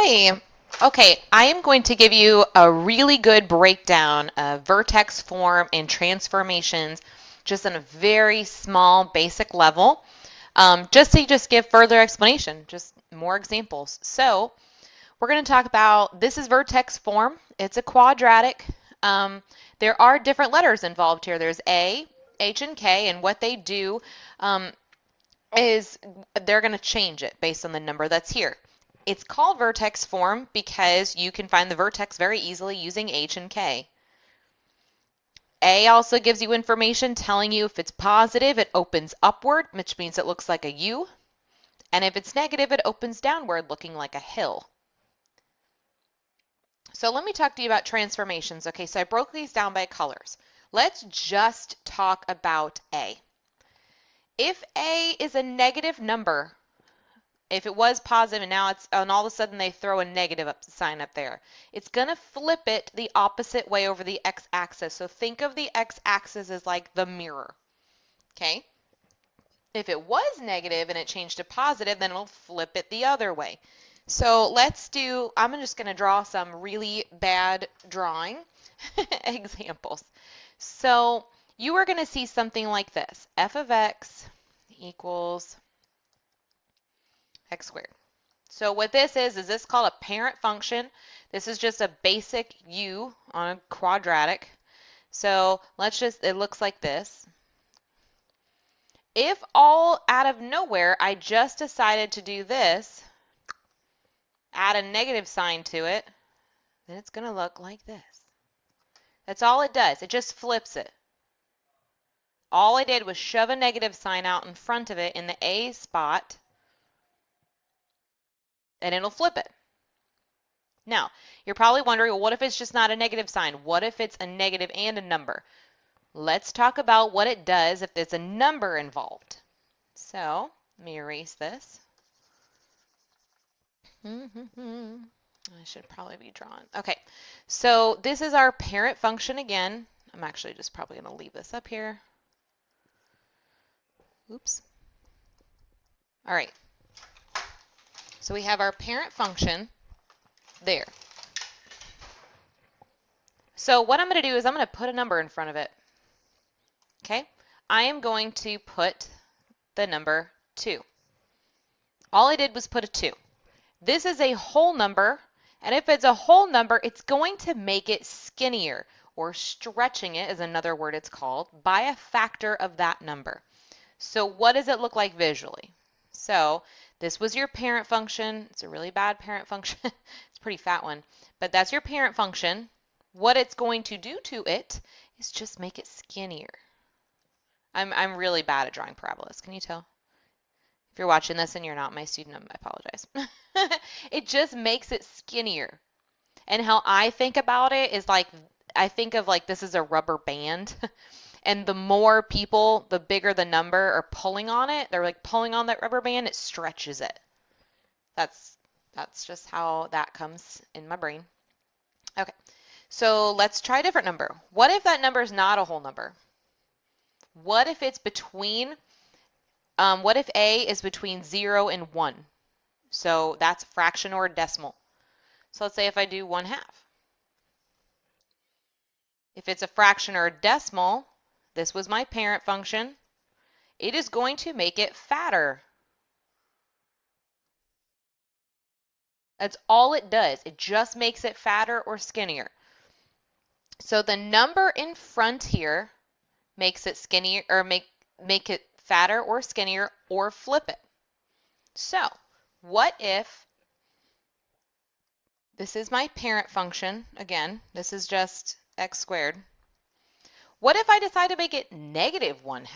Hi. Okay, I am going to give you a really good breakdown of vertex form and transformations just on a very small basic level. Just to give further explanation, just more examples. So we're going to talk about, this is vertex form. It's a quadratic. Um, there are different letters involved here. There's A, H, and K, and what they do um, is they're going to change it based on the number that's here. It's called vertex form because you can find the vertex very easily using H and K. A also gives you information telling you if it's positive, it opens upward, which means it looks like a U. And if it's negative, it opens downward, looking like a hill. So let me talk to you about transformations. Okay, so I broke these down by colors. Let's just talk about A. If A is a negative number, if it was positive and now it's, and all of a sudden they throw a negative sign up there, it's going to flip it the opposite way over the x-axis. So think of the x-axis as like the mirror. Okay? If it was negative and it changed to positive, then it'll flip it the other way. So let's do, I'm just going to draw some really bad drawing examples. So you are going to see something like this. F of x equals x squared. So what this is this called a parent function. This is just a basic u on a quadratic. So let's just, it looks like this. If all out of nowhere I just decided to do this, add a negative sign to it, then it's going to look like this. That's all it does. It just flips it. All I did was shove a negative sign out in front of it in the A spot, and it'll flip it. Now, you're probably wondering, well, what if it's just not a negative sign? What if it's a negative and a number? Let's talk about what it does if there's a number involved. So, let me erase this. I should probably be drawn. Okay, so this is our parent function again. I'm actually just probably going to leave this up here. Oops. All right. So we have our parent function there. So what I'm going to do is I'm going to put a number in front of it. Okay? I am going to put the number 2. All I did was put a 2. This is a whole number, and if it's a whole number, it's going to make it skinnier, or stretching it is another word it's called, by a factor of that number. So what does it look like visually? So this was your parent function. It's a really bad parent function. It's a pretty fat one, but that's your parent function. What it's going to do to it is just make it skinnier. I'm really bad at drawing parabolas. Can you tell? If you're watching this and you're not my student, I apologize. It just makes it skinnier. And how I think about it is like, I think of like this is a rubber band. And the more people, the bigger the number, are pulling on it. They're like pulling on that rubber band, it stretches it. That's just how that comes in my brain. Okay, so let's try a different number. What if that number is not a whole number? What if it's between, what if A is between 0 and 1? So that's a fraction or a decimal. So let's say if I do 1/2. If it's a fraction or a decimal, this was my parent function, it is going to make it fatter. That's all it does. It just makes it fatter or skinnier. So the number in front here makes it skinnier, or make it fatter or skinnier, or flip it. So what if this is my parent function? Again, this is just x squared. What if I decide to make it negative 1/2?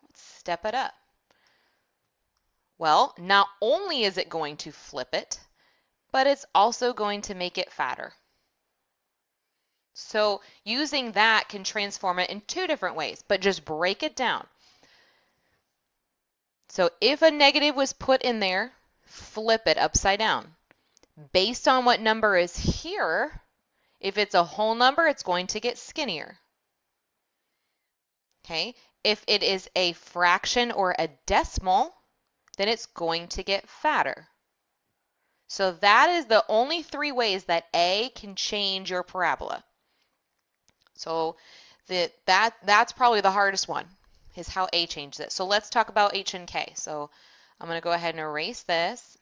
Let's step it up. Well, not only is it going to flip it, but it's also going to make it fatter. So using that can transform it in 2 different ways, but just break it down. So if a negative was put in there, flip it upside down. Based on what number is here, if it's a whole number, it's going to get skinnier. Okay? If it is a fraction or a decimal, then it's going to get fatter. So that is the only three ways that A can change your parabola. So that's probably the hardest one, is how A changes it. So let's talk about H and K. So I'm going to go ahead and erase this.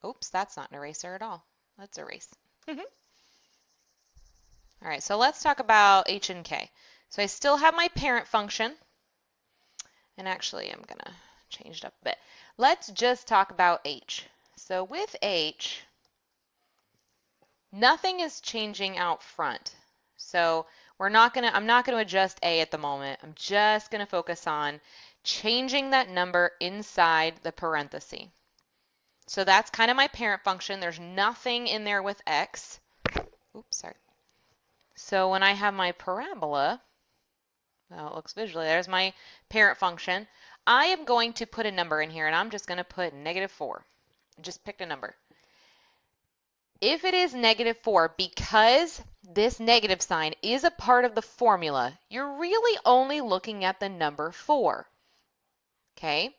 Oops, that's not an eraser at all. Let's erase. All right, so let's talk about H and K. So I still have my parent function. And actually, I'm going to change it up a bit. Let's just talk about H. So with H, nothing is changing out front. So I'm not going to adjust A at the moment. I'm just going to focus on changing that number inside the parenthesis. So that's kind of my parent function. There's nothing in there with X. Oops, sorry. So when I have my parabola, well, it looks visually, there's my parent function. I am going to put a number in here, and I'm just going to put -4. Just picked a number. If it is -4, because this negative sign is a part of the formula, you're really only looking at the number 4. Okay?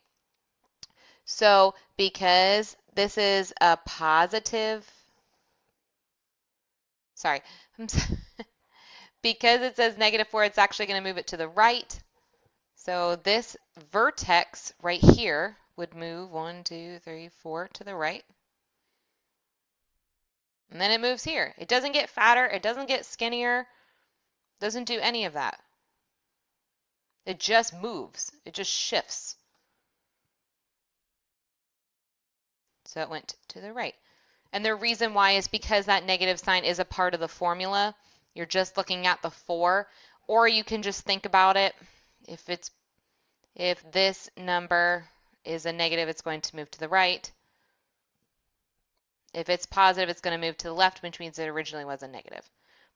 So because this is a positive, sorry, because it says -4, it's actually going to move it to the right. So this vertex right here would move 1, 2, 3, 4 to the right. And then it moves here. It doesn't get fatter. It doesn't get skinnier. Doesn't do any of that. It just moves. It just shifts. So it went to the right. And the reason why is because that negative sign is a part of the formula. You're just looking at the 4. Or you can just think about it. If this number is a negative, it's going to move to the right. If it's positive, it's going to move to the left, which means it originally was a negative.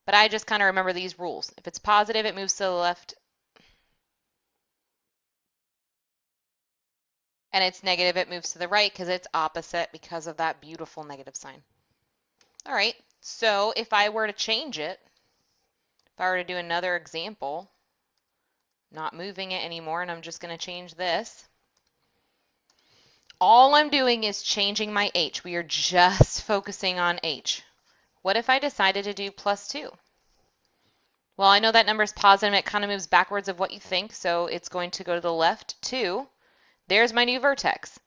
But I just kind of remember these rules. If it's positive, it moves to the left. And it's negative, it moves to the right because it's opposite because of that beautiful negative sign. All right, so if I were to change it, if I were to do another example, not moving it anymore, and I'm just going to change this. All I'm doing is changing my H. We are just focusing on H. What if I decided to do +2? Well, I know that number is positive, and it kind of moves backwards of what you think, so it's going to go to the left 2. There's my new vertex.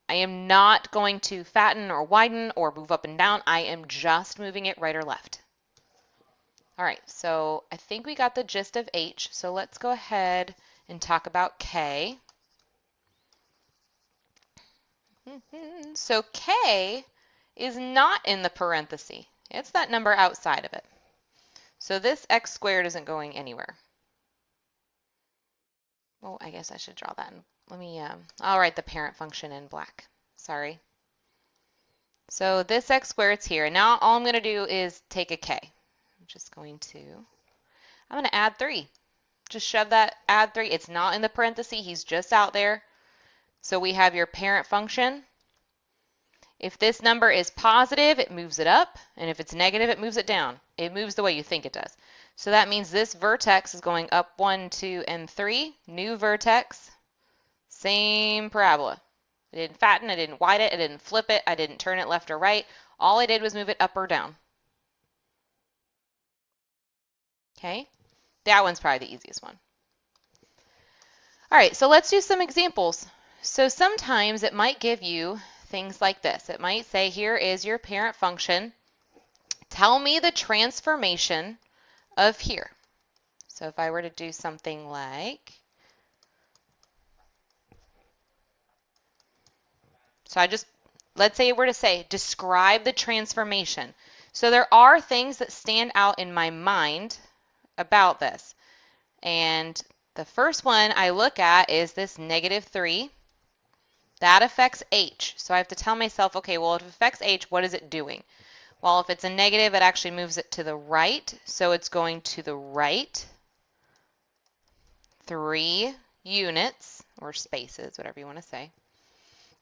I am not going to fatten or widen or move up and down. I am just moving it right or left. All right, so I think we got the gist of H, so let's go ahead and talk about K. So K is not in the parenthesis. It's that number outside of it. So this x squared isn't going anywhere. Oh, I guess I should draw that. I'll write the parent function in black. Sorry. So this x squared's here. Now all I'm going to do is take a k. I'm going to add 3. Just shove that, add 3. It's not in the parenthesis. He's just out there. So we have your parent function. If this number is positive, it moves it up. And if it's negative, it moves it down. It moves the way you think it does. So that means this vertex is going up 1, 2, and 3. New vertex. Same parabola. I didn't fatten, I didn't widen it, I didn't flip it, I didn't turn it left or right. All I did was move it up or down. Okay? That one's probably the easiest one. All right, so let's do some examples. So sometimes it might give you things like this. It might say, here is your parent function. Tell me the transformation of here. So if I were to do something like, let's say it were to say, describe the transformation. So there are things that stand out in my mind about this. And the first one I look at is this -3. That affects H. So I have to tell myself, okay, well, if it affects H, what is it doing? Well, if it's a negative, it actually moves it to the right. So it's going to the right 3 units, or spaces, whatever you want to say.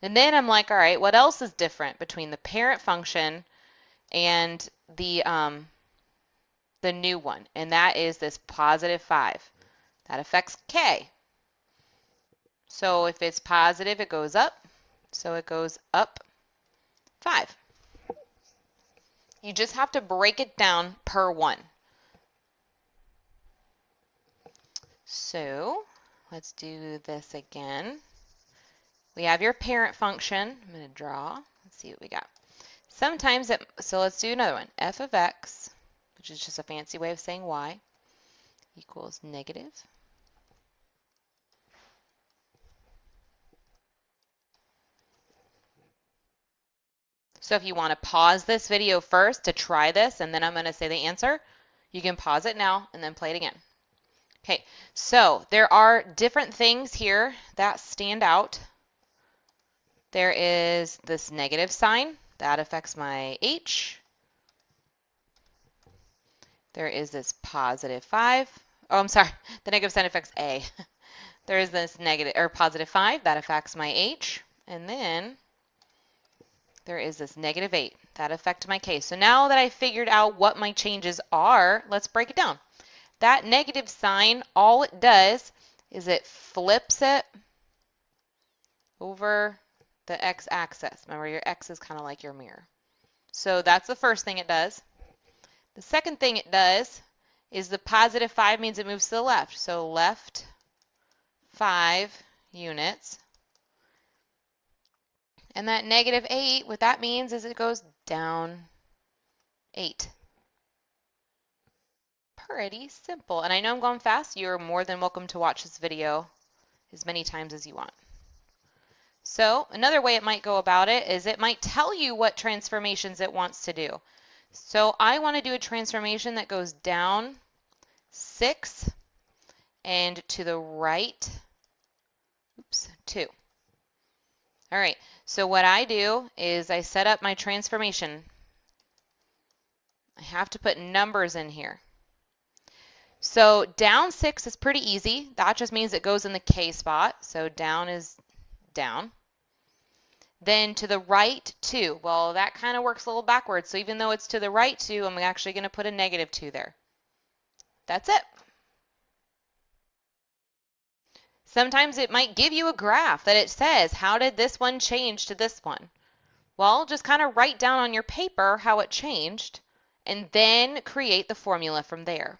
And then I'm like, all right, what else is different between the parent function and the new one? And that is this +5. That affects K. So if it's positive, it goes up. So it goes up 5. You just have to break it down per 1. So let's do this again. We have your parent function. I'm going to draw. Let's see what we got. Sometimes so let's do another one. F of x, which is just a fancy way of saying y, equals negative. So if you want to pause this video first to try this, and then I'm going to say the answer, you can pause it now and then play it again. Okay, so there are different things here that stand out. There is this negative sign. That affects my h. There is this positive 5. Oh, I'm sorry. The negative sign affects a. There is this negative or positive 5. That affects my h. And then there is this negative 8. That affects my k. So now that I figured out what my changes are, let's break it down. That negative sign, all it does is it flips it over the x-axis. Remember, your x is kind of like your mirror. So that's the first thing it does. The second thing it does is the positive 5 means it moves to the left. So left 5 units. And that negative 8, what that means is it goes down 8. Pretty simple. And I know I'm going fast. You're more than welcome to watch this video as many times as you want. So another way it might go about it is it might tell you what transformations it wants to do. So I want to do a transformation that goes down 6 and to the right, 2. All right, so what I do is I set up my transformation. I have to put numbers in here. So down 6 is pretty easy. That just means it goes in the K spot. So down is down. Then to the right 2. Well, that kind of works a little backwards. So even though it's to the right 2, I'm actually going to put a negative 2 there. That's it. Sometimes it might give you a graph that it says, how did this one change to this one? Well, just kind of write down on your paper how it changed and then create the formula from there.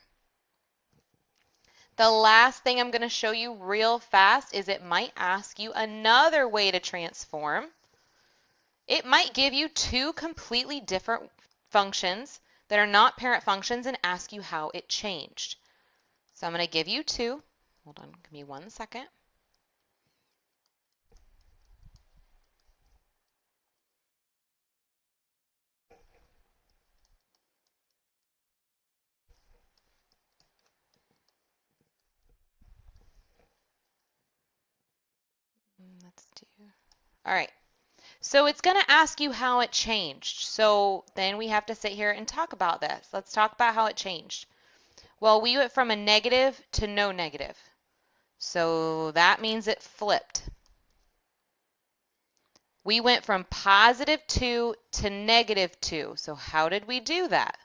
The last thing I'm going to show you real fast is it might ask you another way to transform. It might give you 2 completely different functions that are not parent functions and ask you how it changed. So I'm going to give you 2. Hold on, give me 1 second. Let's do, all right. So it's going to ask you how it changed. So then we have to sit here and talk about this. Let's talk about how it changed. Well, we went from a negative to no negative. So that means it flipped. We went from positive 2 to negative 2. So how did we do that?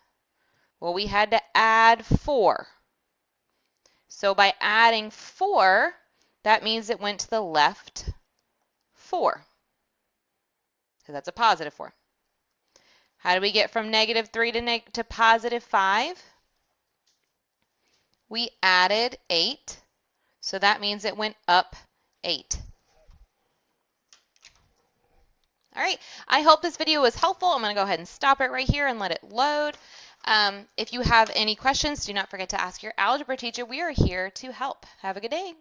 Well, we had to add 4. So by adding 4, that means it went to the left 4. So that's a positive 4. How do we get from negative 3 to positive 5? We added 8. So that means it went up 8. All right, I hope this video was helpful. I'm going to go ahead and stop it right here and let it load. If you have any questions, do not forget to ask your algebra teacher. We are here to help. Have a good day.